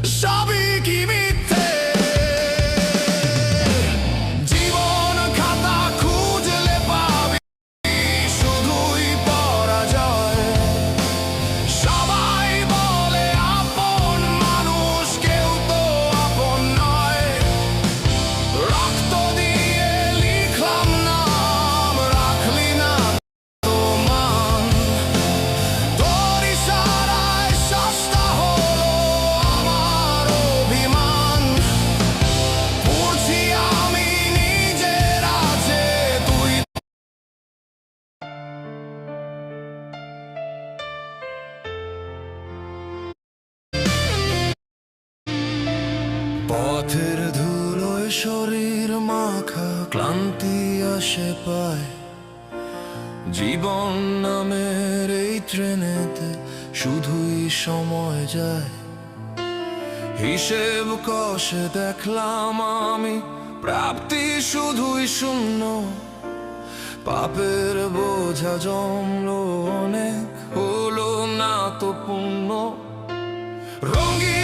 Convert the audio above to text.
সবই কি মিথ্যে? জীবন খাতা খুঁজলে পাবি শুধুই পরাজয়। সবাই বলে আপন মানুষ, কেউ তো আপন নয়। রক্ত দিয়ে লিখলাম নাম, রাখলি না তো মান। তোর ইশারায় সস্তা হলো আমার অভিমান। পড়ছি আমি নিজের আছে, তুই পথের ধুলোয় শরীর মাখা, ক্লান্তি আসে পায়। জীবন নামের এই ট্রেনেতে শুধুই সময় যায়। হিসেব কষে দেখলাম আমি, প্রাপ্তি শুধুই শূন্য। পাপের বোঝা জমলো অনেক, হলো না তো পূর্ণ। রঙিন